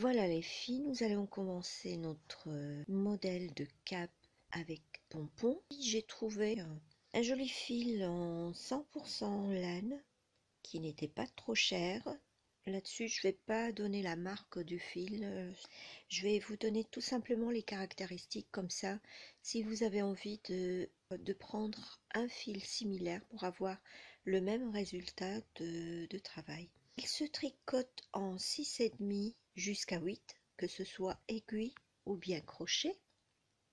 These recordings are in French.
Voilà les filles, nous allons commencer notre modèle de cape avec pompon. J'ai trouvé un joli fil en 100% laine qui n'était pas trop cher. Là-dessus, je ne vais pas donner la marque du fil. Je vais vous donner tout simplement les caractéristiques comme ça. Si vous avez envie de prendre un fil similaire pour avoir le même résultat de travail. Il se tricote en 6,5 jusqu'à 8, que ce soit aiguille ou bien crochet.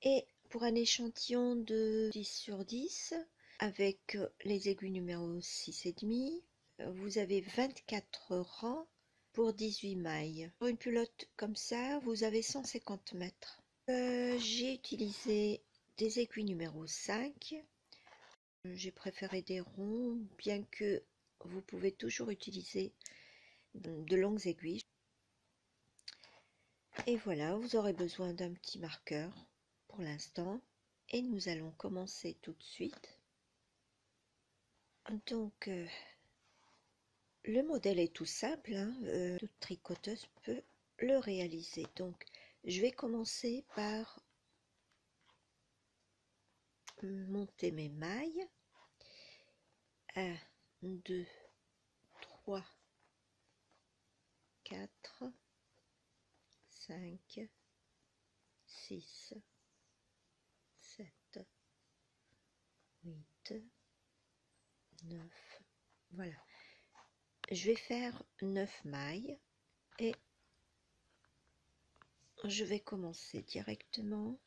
Et pour un échantillon de 10 sur 10, avec les aiguilles numéro 6,5, vous avez 24 rangs pour 18 mailles. Pour une culotte comme ça, vous avez 150 mètres. J'ai utilisé des aiguilles numéro 5. J'ai préféré des ronds, bien que vous pouvez toujours utiliser de longues aiguilles. Et voilà, vous aurez besoin d'un petit marqueur pour l'instant. Et nous allons commencer tout de suite. Donc, le modèle est tout simple, hein, toute tricoteuse peut le réaliser. Donc, je vais commencer par monter mes mailles. 1, 2, 3, 4, 5, 6, 7, 8, 9. Voilà. Je vais faire 9 mailles et je vais commencer directement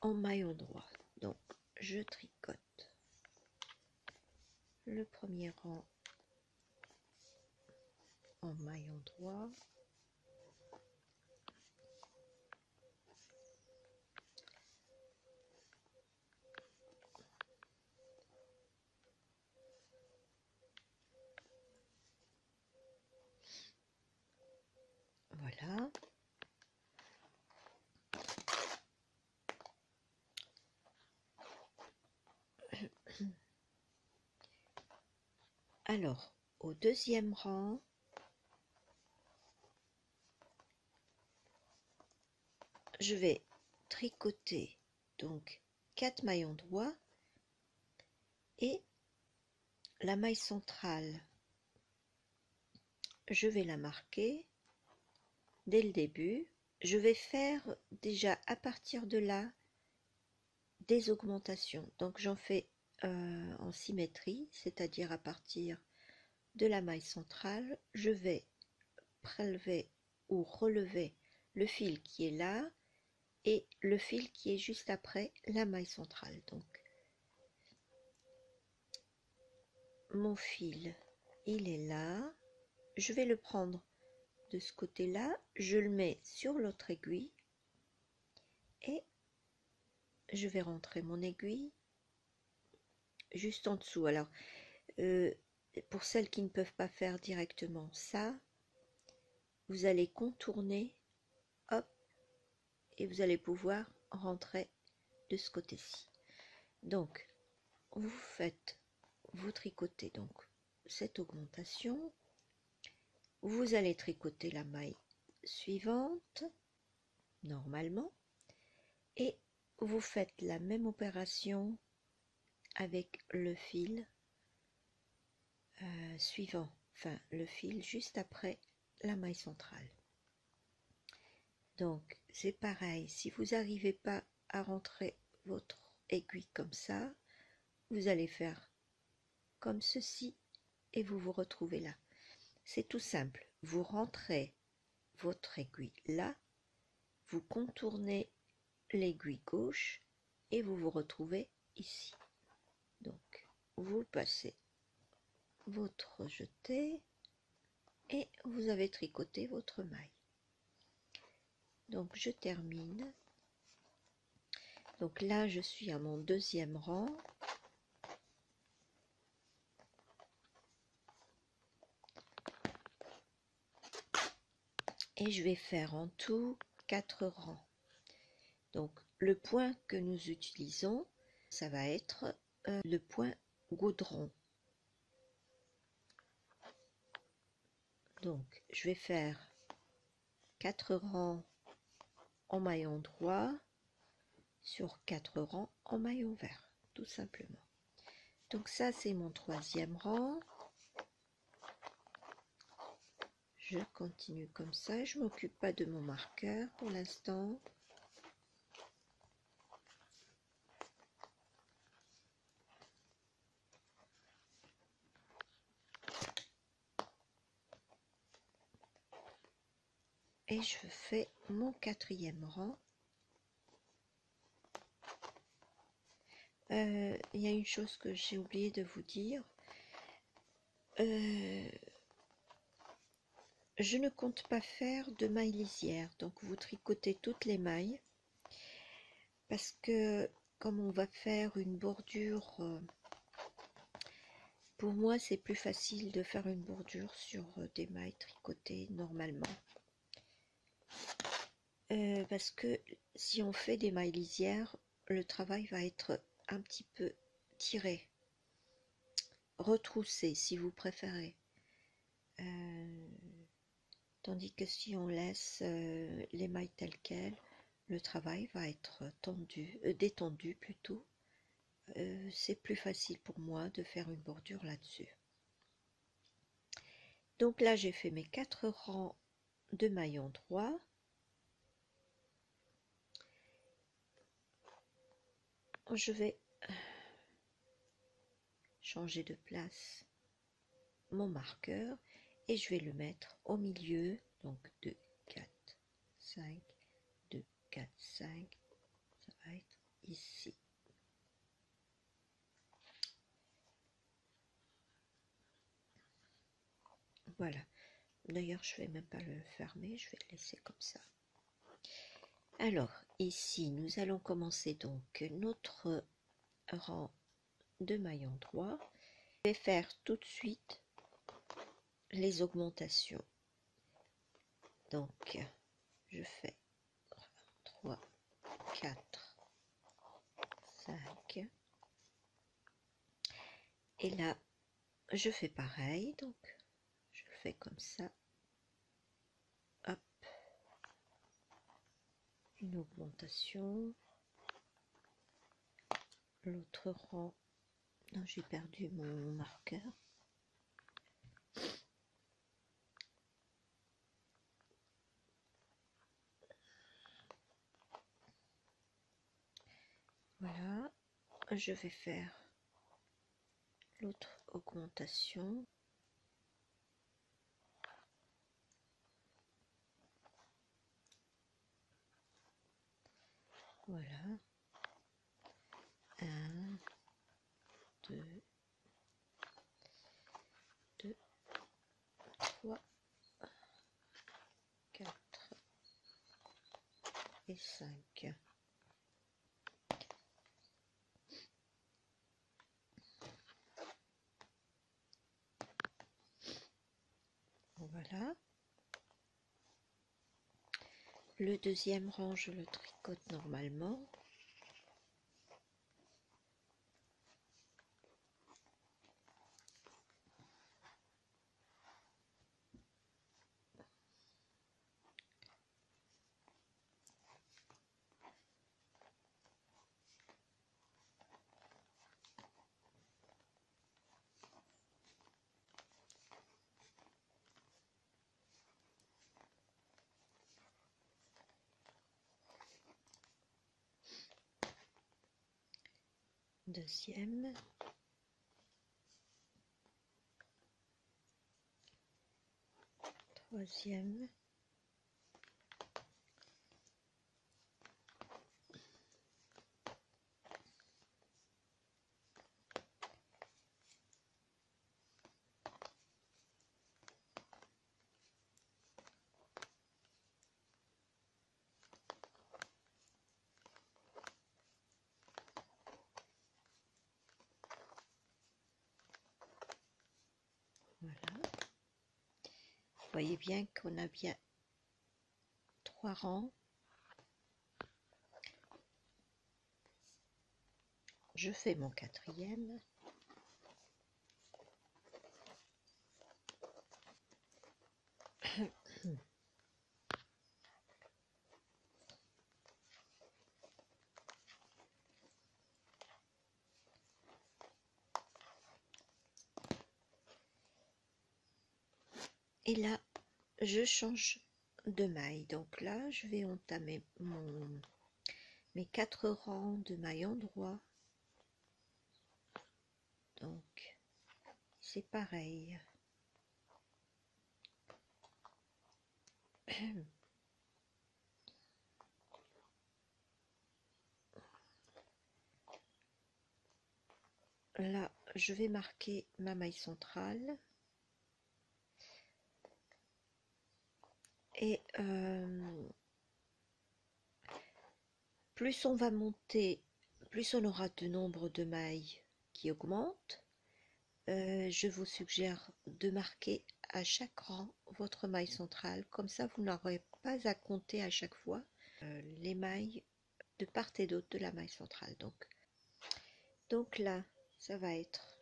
en maillon droit. Donc, je tricote le premier rang en maillon droit. Voilà. Alors, au deuxième rang, je vais tricoter donc 4 maillons droits et la maille centrale, je vais la marquer dès le début. Je vais faire déjà à partir de là des augmentations. Donc j'en fais en symétrie, c'est-à-dire à partir de la maille centrale, je vais prélever ou relever le fil qui est là et le fil qui est juste après la maille centrale. Donc mon fil, il est là, je vais le prendre de ce côté là, je le mets sur l'autre aiguille et je vais rentrer mon aiguille juste en dessous. Alors pour celles qui ne peuvent pas faire directement ça, vous allez contourner, hop, et vous allez pouvoir rentrer de ce côté-ci. Donc vous tricotez donc cette augmentation, vous allez tricoter la maille suivante normalement et vous faites la même opération avec le fil suivant, enfin le fil juste après la maille centrale. Donc c'est pareil, si vous n'arrivez pas à rentrer votre aiguille comme ça, vous allez faire comme ceci et vous vous retrouvez là. C'est tout simple, vous rentrez votre aiguille là, vous contournez l'aiguille gauche et vous vous retrouvez ici. Donc vous passez votre jeté et vous avez tricoté votre maille. Donc je termine. Donc là je suis à mon deuxième rang. Et je vais faire en tout 4 rangs. Donc le point que nous utilisons, ça va être le point goudron. Donc je vais faire 4 rangs en maillon droit sur 4 rangs en maillon vert, tout simplement. Donc ça c'est mon 3e rang. Je continue comme ça, je m'occupe pas de mon marqueur pour l'instant. Et je fais mon 4e rang. Il y a une chose que j'ai oublié de vous dire. Je ne compte pas faire de mailles lisières, donc vous tricotez toutes les mailles parce que comme on va faire une bordure, pour moi c'est plus facile de faire une bordure sur des mailles tricotées normalement. Parce que si on fait des mailles lisières, le travail va être un petit peu tiré, retroussé si vous préférez. Tandis que si on laisse les mailles telles quelles, le travail va être détendu plutôt. C'est plus facile pour moi de faire une bordure là-dessus. Donc là j'ai fait mes 4 rangs de maillons droits. Je vais changer de place mon marqueur et je vais le mettre au milieu, donc 2, 4, 5, 2, 4, 5, ça va être ici. Voilà, d'ailleurs je vais même pas le fermer, je vais le laisser comme ça. Alors ici nous allons commencer donc notre rang de maillons droits. Je vais faire tout de suite les augmentations. Donc je fais 3, 4, 5 et là je fais pareil, donc je le fais comme ça, hop, une augmentation, l'autre rang, non j'ai perdu mon marqueur, voilà, je vais faire l'autre augmentation, voilà, 1, 2, 2, 3, 4 et 5. Voilà. Le deuxième rang, je le tricote normalement. Deuxième. Troisième. Voilà. Vous voyez bien qu'on a bien 3 rangs. Je fais mon quatrième. Et là, je change de maille. Donc là, je vais entamer mes 4 rangs de mailles en droit. Donc, c'est pareil. Là, je vais marquer ma maille centrale. Et plus on va monter, plus on aura de nombre de mailles qui augmente. Je vous suggère de marquer à chaque rang votre maille centrale, comme ça vous n'aurez pas à compter à chaque fois les mailles de part et d'autre de la maille centrale. Donc là, ça va être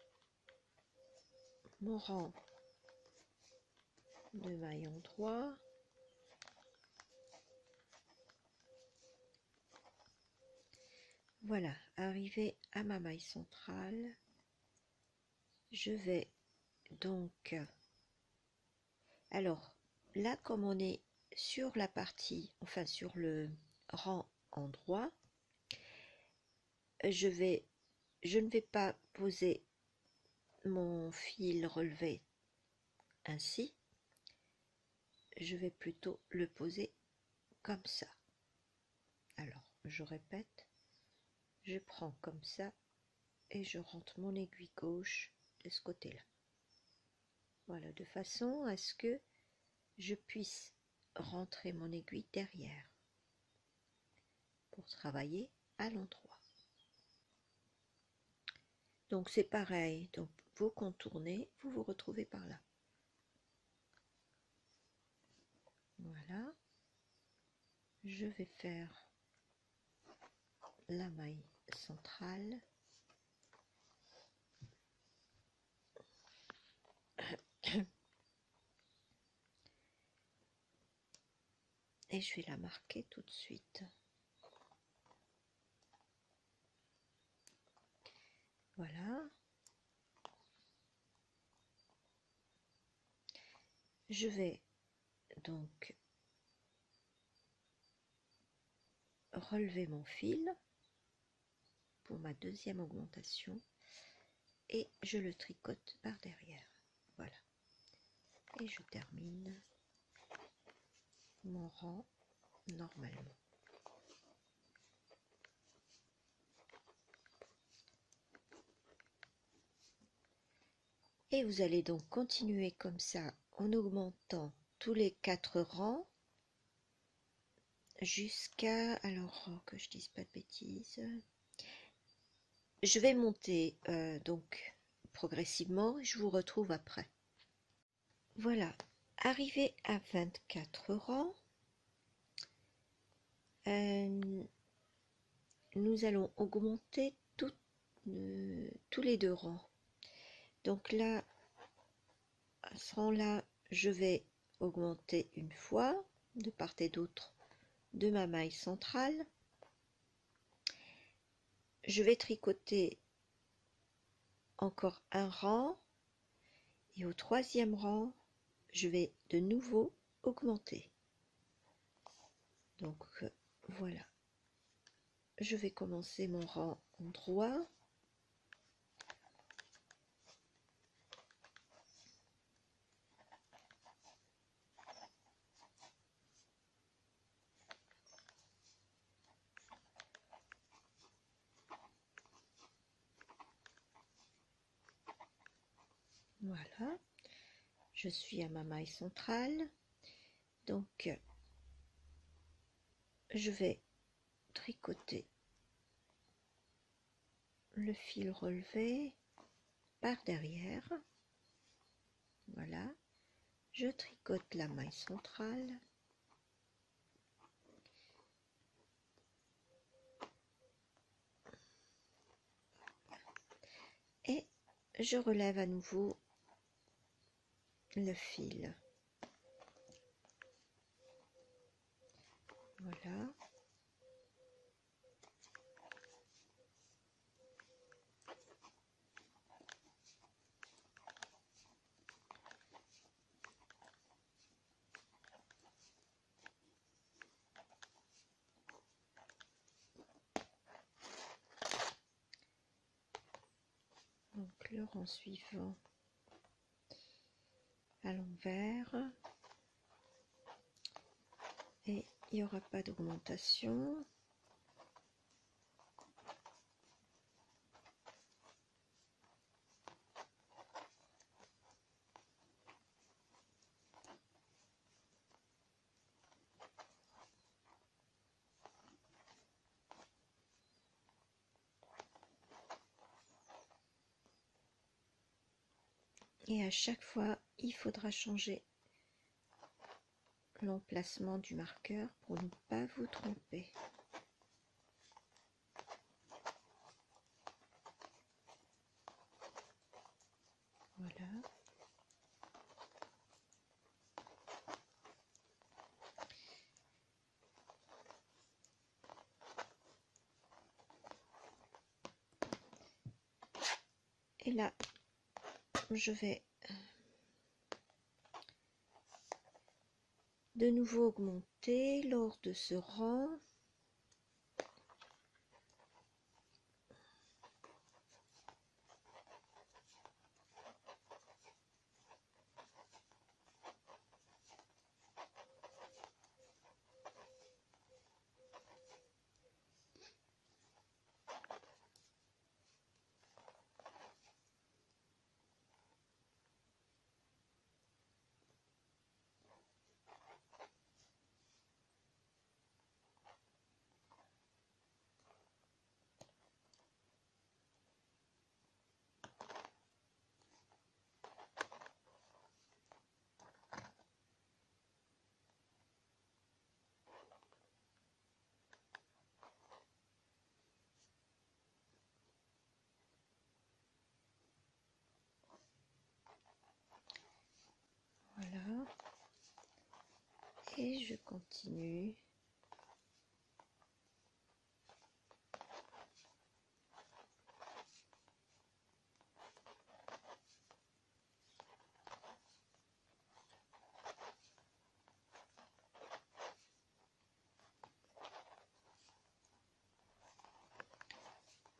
mon rang de mailles en droit. Voilà, arrivé à ma maille centrale, je vais donc, alors là comme on est sur la partie, enfin sur le rang en droit, je ne vais pas poser mon fil relevé ainsi, je vais plutôt le poser comme ça. Alors je répète, je prends comme ça et je rentre mon aiguille gauche de ce côté là, voilà, de façon à ce que je puisse rentrer mon aiguille derrière pour travailler à l'endroit. Donc c'est pareil, donc vous contournez, vous vous retrouvez par là. Voilà, je vais faire la maille centrale. Et je vais la marquer tout de suite. Voilà. Je vais donc relever mon fil pour ma deuxième augmentation et je le tricote par derrière. Voilà. Et je termine mon rang normalement. Et vous allez donc continuer comme ça en augmentant tous les 4 rangs jusqu'à, alors que je dise pas de bêtises, je vais monter donc progressivement, je vous retrouve après. Voilà, arrivé à 24 rangs, nous allons augmenter tous les 2 rangs. Donc là, à ce rang-là, je vais augmenter une fois de part et d'autre de ma maille centrale. Je vais tricoter encore un rang et au 3e rang, je vais de nouveau augmenter. Donc voilà, je vais commencer mon rang en droit. Voilà, je suis à ma maille centrale, donc je vais tricoter le fil relevé par derrière. Voilà, je tricote la maille centrale et je relève à nouveau le fil. le rang suivant à l'envers et il n'y aura pas d'augmentation. Et à chaque fois, il faudra changer l'emplacement du marqueur pour ne pas vous tromper. Voilà. Et là, je vais de nouveau augmenter lors de ce rang. Voilà. Et je continue.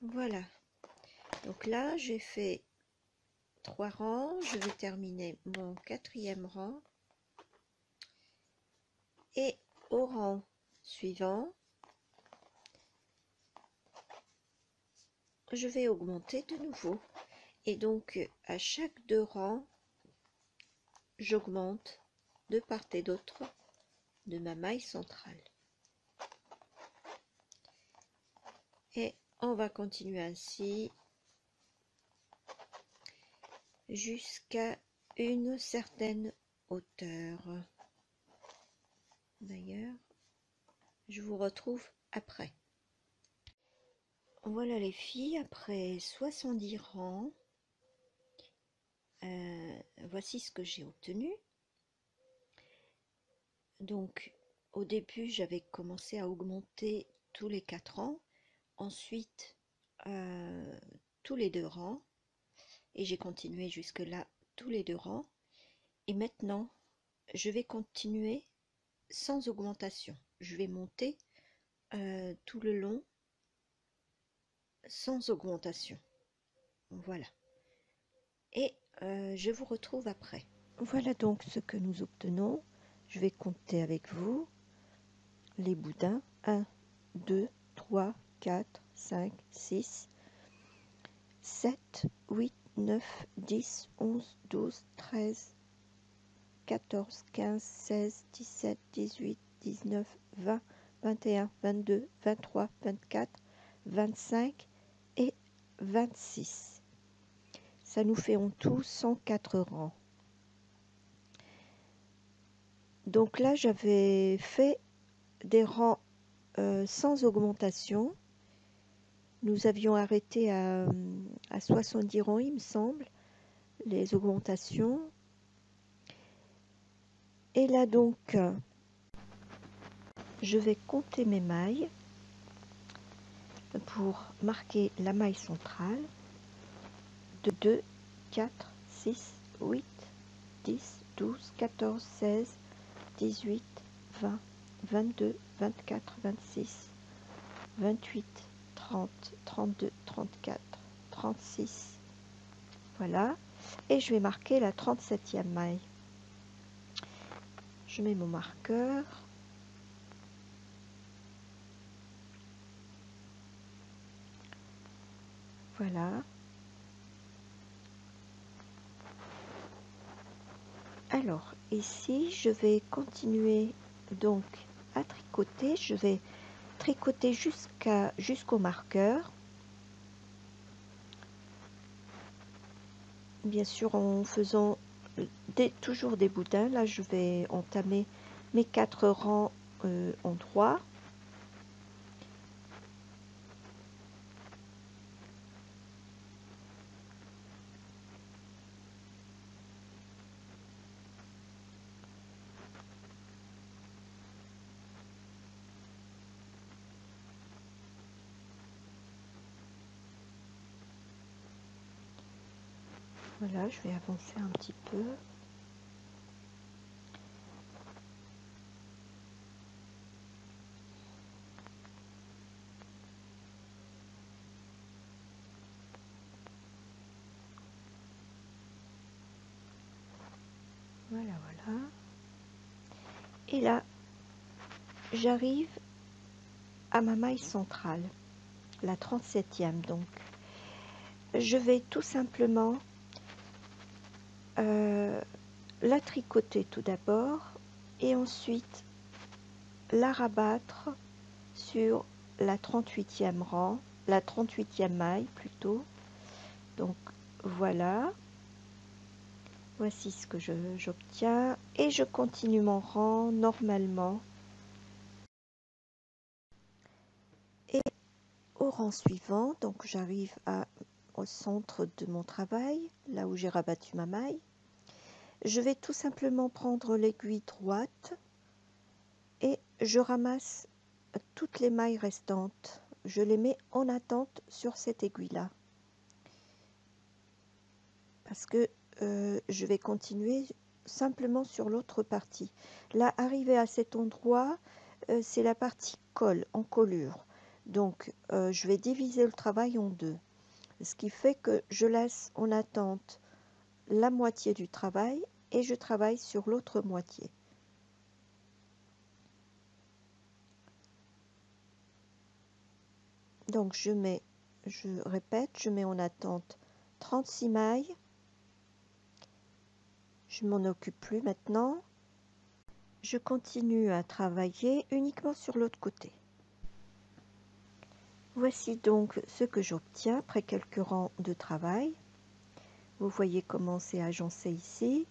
Voilà. Donc là, j'ai fait 3 rangs. Je vais terminer mon 4e rang. Et au rang suivant, je vais augmenter de nouveau. Et donc, à chaque 2 rangs, j'augmente de part et d'autre de ma maille centrale. Et on va continuer ainsi jusqu'à une certaine hauteur. D'ailleurs, je vous retrouve après. Voilà les filles, après 70 rangs, voici ce que j'ai obtenu. Donc, au début, j'avais commencé à augmenter tous les 4 rangs, ensuite tous les 2 rangs, et j'ai continué jusque là tous les 2 rangs. Et maintenant, je vais continuer sans augmentation. Je vais monter tout le long sans augmentation. Voilà. Et je vous retrouve après. Voilà donc ce que nous obtenons. Je vais compter avec vous les boudins. 1, 2, 3, 4, 5, 6, 7, 8, 9, 10, 11, 12, 13, 14, 15, 16, 17, 18, 19, 20, 21, 22, 23, 24, 25 et 26. Ça nous fait en tout 104 rangs. Donc là, j'avais fait des rangs sans augmentation. Nous avions arrêté à 70 rangs, il me semble, les augmentations. Et là donc, je vais compter mes mailles pour marquer la maille centrale. 2, 4, 6, 8, 10, 12, 14, 16, 18, 20, 22, 24, 26, 28, 30, 32, 34, 36. Voilà, et je vais marquer la 37e maille. Je mets mon marqueur. Voilà. Alors ici je vais continuer donc à tricoter. Je vais tricoter jusqu'au marqueur, bien sûr en faisant toujours des boudins. Là je vais entamer mes 4 rangs en 3. Voilà, je vais avancer un petit peu. Voilà, voilà. Et là, j'arrive à ma maille centrale, la 37e donc. Je vais tout simplement la tricoter tout d'abord et ensuite la rabattre sur la 38e rang, la 38e maille plutôt. Donc voilà, voici ce que j'obtiens et je continue mon rang normalement. Et au rang suivant, donc j'arrive au centre de mon travail, là où j'ai rabattu ma maille. Je vais tout simplement prendre l'aiguille droite et je ramasse toutes les mailles restantes. Je les mets en attente sur cette aiguille-là. Parce que je vais continuer simplement sur l'autre partie. Là, arrivé à cet endroit, c'est la partie colle, en collure. Donc, je vais diviser le travail en deux. Ce qui fait que je laisse en attente la moitié du travail et je travaille sur l'autre moitié. Donc, je répète, je mets en attente 36 mailles. Je ne m'en occupe plus maintenant. Je continue à travailler uniquement sur l'autre côté. Voici donc ce que j'obtiens après quelques rangs de travail. Vous voyez comment c'est agencé ici.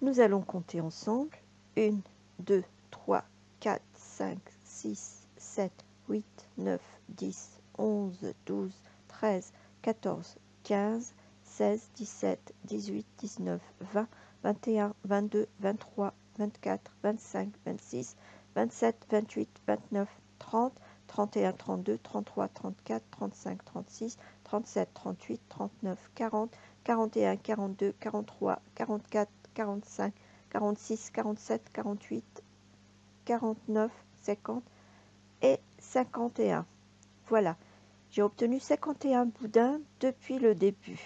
Nous allons compter ensemble. 1, 2, 3, 4, 5, 6, 7, 8, 9, 10, 11, 12, 13, 14, 15, 16, 17, 18, 19, 20, 21, 22, 23, 24, 25, 26, 27, 28, 29, 30, 31, 32, 33, 34, 35, 36, 37, 38, 39, 40, 41, 42, 43, 44, 45, 46, 47, 48, 49, 50 et 51. Voilà, j'ai obtenu 51 boudins depuis le début,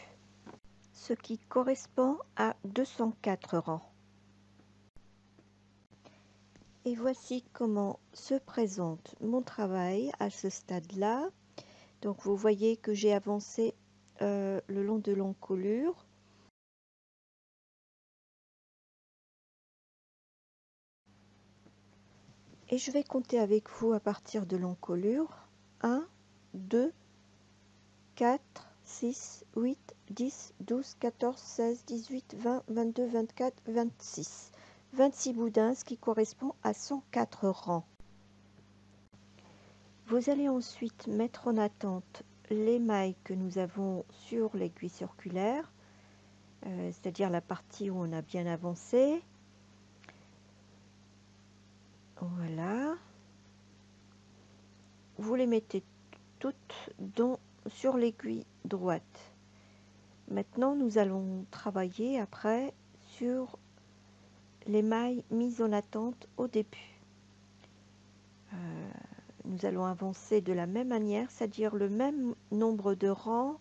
ce qui correspond à 204 rangs. Et voici comment se présente mon travail à ce stade-là. Donc vous voyez que j'ai avancé le long de l'encolure. Et je vais compter avec vous à partir de l'encolure. 1, 2, 4, 6, 8, 10, 12, 14, 16, 18, 20, 22, 24, 26. 26 boudins, ce qui correspond à 104 rangs. Vous allez ensuite mettre en attente les mailles que nous avons sur l'aiguille circulaire, c'est-à-dire la partie où on a bien avancé. Voilà. Vous les mettez toutes sur l'aiguille droite. Maintenant, nous allons travailler après sur les mailles mises en attente au début. Nous allons avancer de la même manière, c'est-à-dire le même nombre de rangs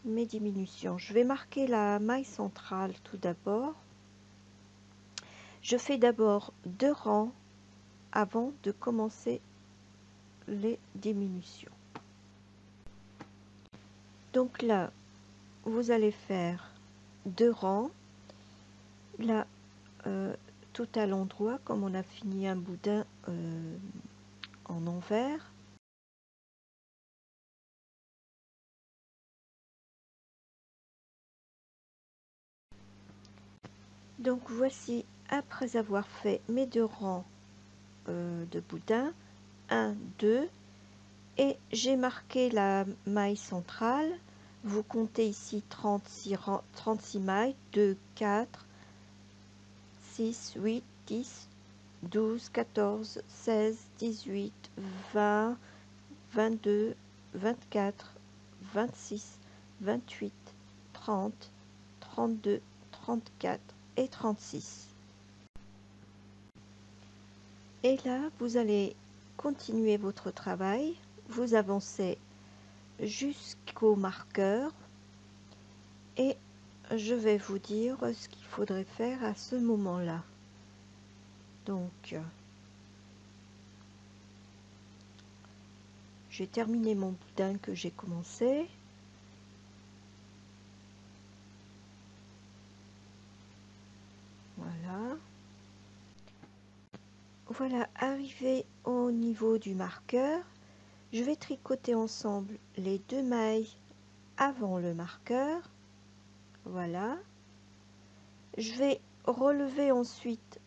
mes diminutions. Je vais marquer la maille centrale tout d'abord. Je fais d'abord 2 rangs avant de commencer les diminutions. Donc là, vous allez faire 2 rangs. Là, tout à l'endroit, comme on a fini un boudin en envers. Donc voici, après avoir fait mes 2 rangs de boudin, 1, 2, et j'ai marqué la maille centrale. Vous comptez ici 36 mailles, 2, 4, 6, 8, 10, 12, 14, 16, 18, 20, 22, 24, 26, 28, 30, 32, 34 et 36. Et là, vous allez continuer votre travail. Vous avancez jusqu'au marqueur et je vais vous dire ce qu'il faudrait faire à ce moment-là. Donc, j'ai terminé mon boudin que j'ai commencé. Voilà. Voilà, arrivé au niveau du marqueur, je vais tricoter ensemble les 2 mailles avant le marqueur. Voilà. Je vais relever ensuite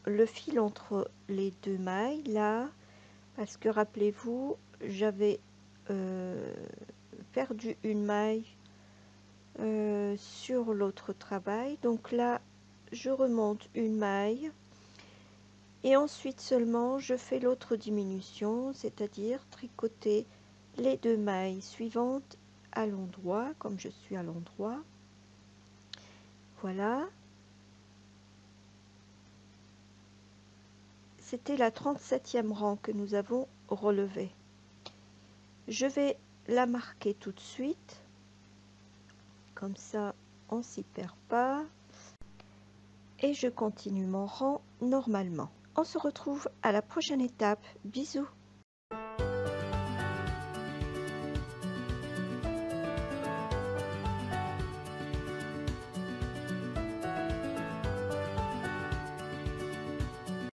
le fil entre les 2 mailles là, parce que rappelez-vous, j'avais perdu une maille sur l'autre travail. Donc là, je remonte une maille et ensuite seulement je fais l'autre diminution, c'est-à-dire tricoter les 2 mailles suivantes à l'endroit, comme je suis à l'endroit. Voilà. C'était la 37e rang que nous avons relevé. Je vais la marquer tout de suite, comme ça on s'y perd pas, et je continue mon rang normalement. On se retrouve à la prochaine étape. Bisous.